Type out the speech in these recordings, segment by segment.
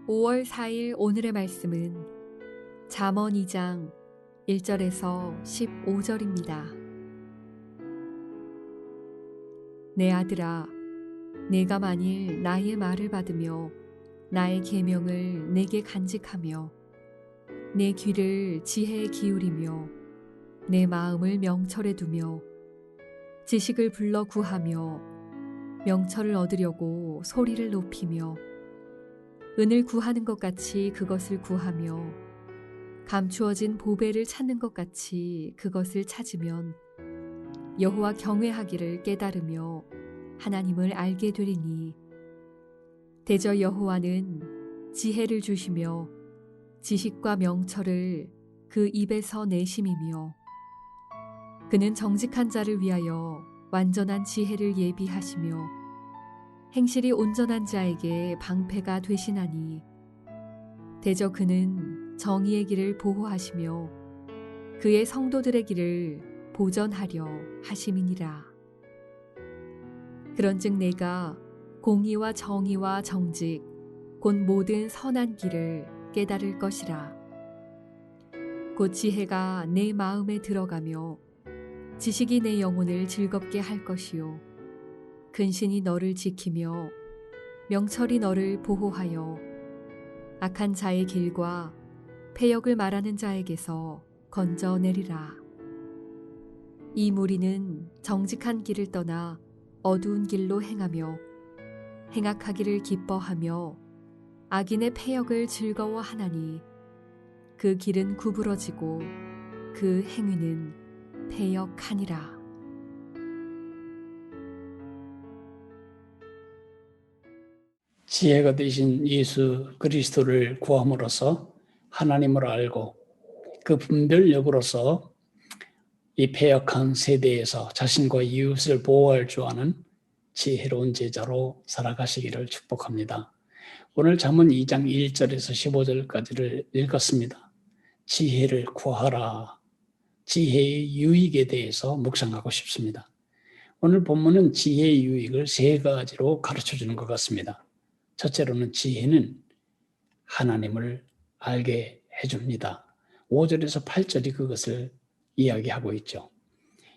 5월 4일 오늘의 말씀은 잠언 2장 1절에서 15절입니다. 내 아들아, 내가 만일 나의 말을 받으며 나의 계명을 내게 간직하며 내 귀를 지혜에 기울이며 내 마음을 명철에 두며 지식을 불러 구하며 명철을 얻으려고 소리를 높이며 은을 구하는 것 같이 그것을 구하며 감추어진 보배를 찾는 것 같이 그것을 찾으면 여호와 경외하기를 깨달으며 하나님을 알게 되리니 대저 여호와는 지혜를 주시며 지식과 명철을 그 입에서 내심이며 그는 정직한 자를 위하여 완전한 지혜를 예비하시며 행실이 온전한 자에게 방패가 되시나니 대저 그는 정의의 길을 보호하시며 그의 성도들의 길을 보전하려 하심이니라. 그런즉 내가 공의와 정의와 정직 곧 모든 선한 길을 깨달을 것이라. 곧 지혜가 내 마음에 들어가며 지식이 내 영혼을 즐겁게 할 것이요 근신이 너를 지키며 명철이 너를 보호하여 악한 자의 길과 패역을 말하는 자에게서 건져내리라. 이 무리는 정직한 길을 떠나 어두운 길로 행하며 행악하기를 기뻐하며 악인의 패역을 즐거워하나니 그 길은 구부러지고 그 행위는 패역하니라. 지혜가 되신 예수 그리스도를 구함으로써 하나님을 알고 그 분별력으로서 이 패역한 세대에서 자신과 이웃을 보호할 줄 아는 지혜로운 제자로 살아가시기를 축복합니다. 오늘 잠언 2장 1절에서 15절까지를 읽었습니다. 지혜를 구하라. 지혜의 유익에 대해서 묵상하고 싶습니다. 오늘 본문은 지혜의 유익을 세 가지로 가르쳐주는 것 같습니다. 첫째로는 지혜는 하나님을 알게 해줍니다. 5절에서 8절이 그것을 이야기하고 있죠.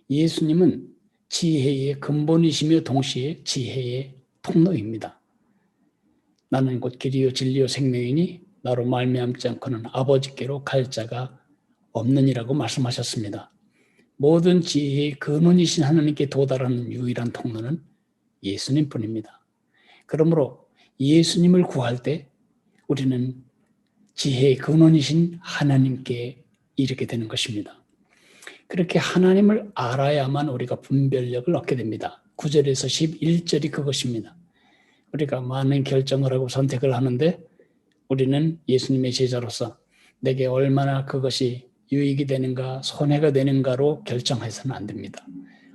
예수님은 지혜의 근본이시며 동시에 지혜의 통로입니다. 나는 곧 길이요 진리요 생명이니 나로 말미암지 않고는 아버지께로 갈 자가 없느니라고 말씀하셨습니다. 모든 지혜의 근원이신 하나님께 도달하는 유일한 통로는 예수님뿐입니다. 그러므로 예수님을 구할 때 우리는 지혜의 근원이신 하나님께 이르게 되는 것입니다. 그렇게 하나님을 알아야만 우리가 분별력을 얻게 됩니다. 9절에서 11절이 그것입니다. 우리가 많은 결정을 하고 선택을 하는데 우리는 예수님의 제자로서 내게 얼마나 그것이 유익이 되는가, 손해가 되는가로 결정해서는 안 됩니다.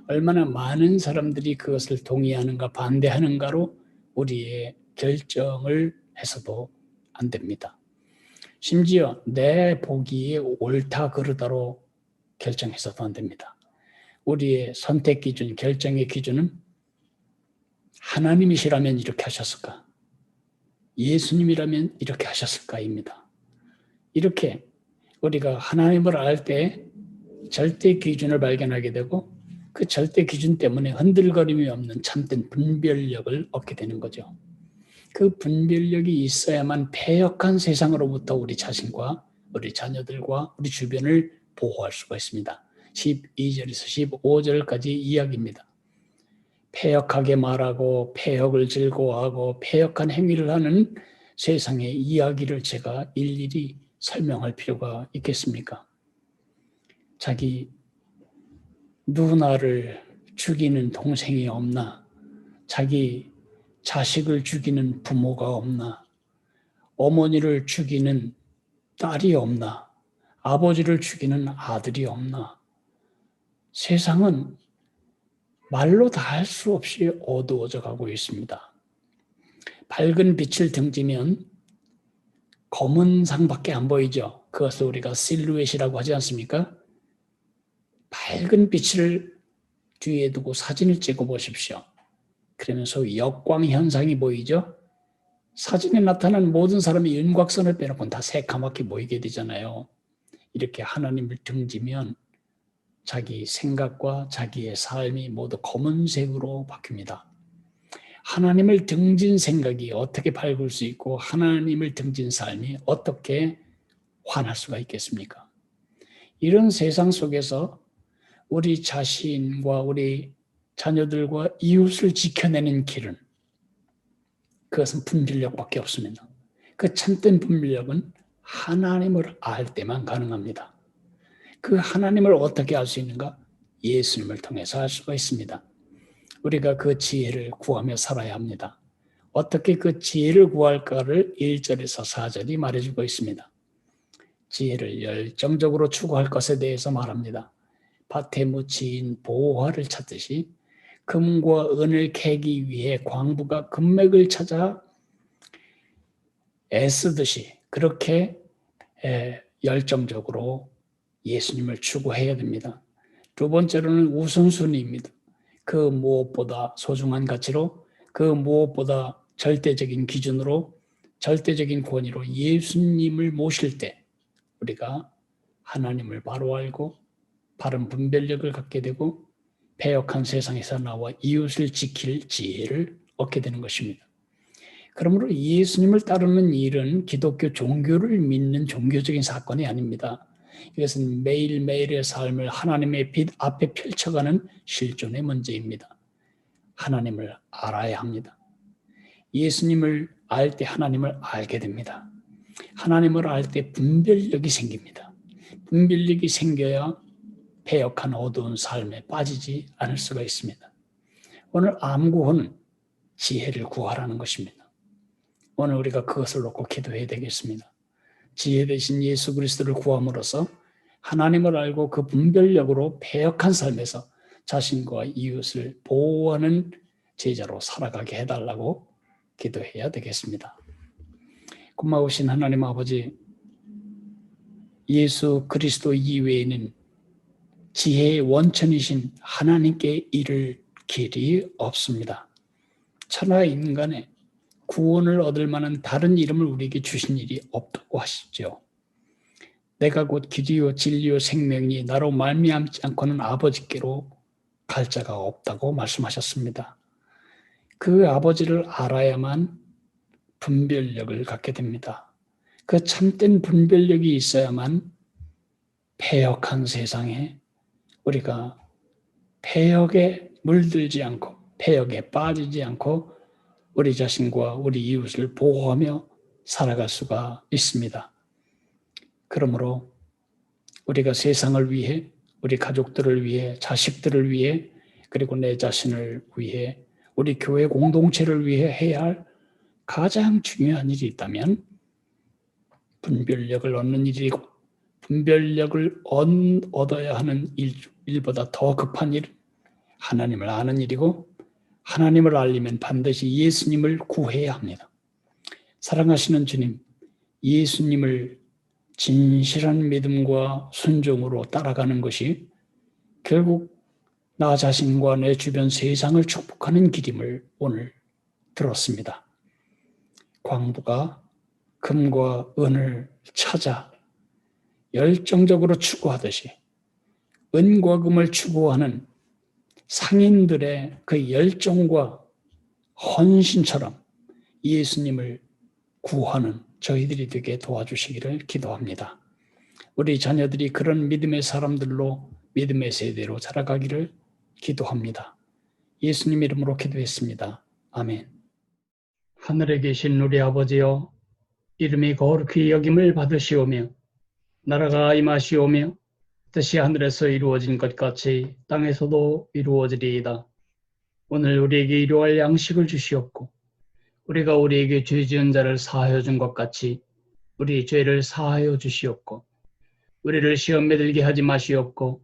얼마나 많은 사람들이 그것을 동의하는가, 반대하는가로 우리의 결정을 해서도 안 됩니다. 심지어 내 보기에 옳다 그르다로 결정해서도 안 됩니다. 우리의 선택 기준, 결정의 기준은 하나님이시라면 이렇게 하셨을까? 예수님이라면 이렇게 하셨을까입니다. 이렇게 우리가 하나님을 알 때 절대 기준을 발견하게 되고 그 절대 기준 때문에 흔들거림이 없는 참된 분별력을 얻게 되는 거죠. 그 분별력이 있어야만 패역한 세상으로부터 우리 자신과 우리 자녀들과 우리 주변을 보호할 수가 있습니다. 12절에서 15절까지 이야기입니다. 패역하게 말하고 패역을 즐거워하고 패역한 행위를 하는 세상의 이야기를 제가 일일이 설명할 필요가 있겠습니까? 자기 누나를 죽이는 동생이 없나? 자기 자식을 죽이는 부모가 없나? 어머니를 죽이는 딸이 없나? 아버지를 죽이는 아들이 없나? 세상은 말로 다 할 수 없이 어두워져 가고 있습니다. 밝은 빛을 등지면 검은 상밖에 안 보이죠. 그것을 우리가 실루엣이라고 하지 않습니까? 밝은 빛을 뒤에 두고 사진을 찍어 보십시오. 그러면서 역광 현상이 보이죠. 사진에 나타난 모든 사람이 윤곽선을 빼놓고는 다 새까맣게 보이게 되잖아요. 이렇게 하나님을 등지면 자기 생각과 자기의 삶이 모두 검은색으로 바뀝니다. 하나님을 등진 생각이 어떻게 밝을 수 있고 하나님을 등진 삶이 어떻게 환할 수가 있겠습니까? 이런 세상 속에서 우리 자신과 우리 자녀들과 이웃을 지켜내는 길은 그것은 분별력밖에 없습니다. 그 참된 분별력은 하나님을 알 때만 가능합니다. 그 하나님을 어떻게 알 수 있는가? 예수님을 통해서 알 수가 있습니다. 우리가 그 지혜를 구하며 살아야 합니다. 어떻게 그 지혜를 구할까를 1절에서 4절이 말해주고 있습니다. 지혜를 열정적으로 추구할 것에 대해서 말합니다. 밭에 묻힌 보화를 찾듯이 금과 은을 캐기 위해 광부가 금맥을 찾아 애쓰듯이 그렇게 열정적으로 예수님을 추구해야 됩니다. 두 번째로는 우선순위입니다. 그 무엇보다 소중한 가치로, 그 무엇보다 절대적인 기준으로, 절대적인 권위로 예수님을 모실 때 우리가 하나님을 바로 알고 바른 분별력을 갖게 되고 패역한 세상에서 나와 이웃을 지킬 지혜를 얻게 되는 것입니다. 그러므로 예수님을 따르는 일은 기독교 종교를 믿는 종교적인 사건이 아닙니다. 이것은 매일매일의 삶을 하나님의 빛 앞에 펼쳐가는 실존의 문제입니다. 하나님을 알아야 합니다. 예수님을 알 때 하나님을 알게 됩니다. 하나님을 알 때 분별력이 생깁니다. 분별력이 생겨야 패역한 어두운 삶에 빠지지 않을 수가 있습니다. 오늘 암구호는 지혜를 구하라는 것입니다. 오늘 우리가 그것을 놓고 기도해야 되겠습니다. 지혜 대신 예수 그리스도를 구함으로써 하나님을 알고 그 분별력으로 패역한 삶에서 자신과 이웃을 보호하는 제자로 살아가게 해달라고 기도해야 되겠습니다. 고마우신 하나님 아버지, 예수 그리스도 이외에는 지혜의 원천이신 하나님께 이를 길이 없습니다. 천하 인간의 구원을 얻을 만한 다른 이름을 우리에게 주신 일이 없다고 하시죠. 내가 곧 길이요 진리요 생명이 나로 말미암지 않고는 아버지께로 갈 자가 없다고 말씀하셨습니다. 그 아버지를 알아야만 분별력을 갖게 됩니다. 그 참된 분별력이 있어야만 패역한 세상에 우리가 패역에 물들지 않고 패역에 빠지지 않고 우리 자신과 우리 이웃을 보호하며 살아갈 수가 있습니다. 그러므로 우리가 세상을 위해, 우리 가족들을 위해, 자식들을 위해, 그리고 내 자신을 위해, 우리 교회 공동체를 위해 해야 할 가장 중요한 일이 있다면 분별력을 얻는 일이고, 분별력을 얻어야 하는 일보다 더 급한 일은 하나님을 아는 일이고, 하나님을 알려면 반드시 예수님을 구해야 합니다. 사랑하시는 주님, 예수님을 진실한 믿음과 순종으로 따라가는 것이 결국 나 자신과 내 주변 세상을 축복하는 길임을 오늘 들었습니다. 광부가 금과 은을 찾아 열정적으로 추구하듯이 은과 금을 추구하는 상인들의 그 열정과 헌신처럼 예수님을 구하는 저희들이 되게 도와주시기를 기도합니다. 우리 자녀들이 그런 믿음의 사람들로 믿음의 세대로 자라가기를 기도합니다. 예수님 이름으로 기도했습니다. 아멘. 하늘에 계신 우리 아버지여, 이름이 거룩히 여김을 받으시오며 나라가 임하시오며 뜻이 하늘에서 이루어진 것 같이 땅에서도 이루어지리이다. 오늘 우리에게 일용할 양식을 주시옵고 우리가 우리에게 죄 지은 자를 사하여 준 것 같이 우리 죄를 사하여 주시옵고 우리를 시험에 들게 하지 마시옵고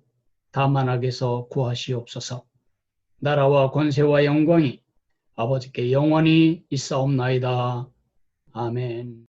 다만 악에서 구하시옵소서. 나라와 권세와 영광이 아버지께 영원히 있사옵나이다. 아멘.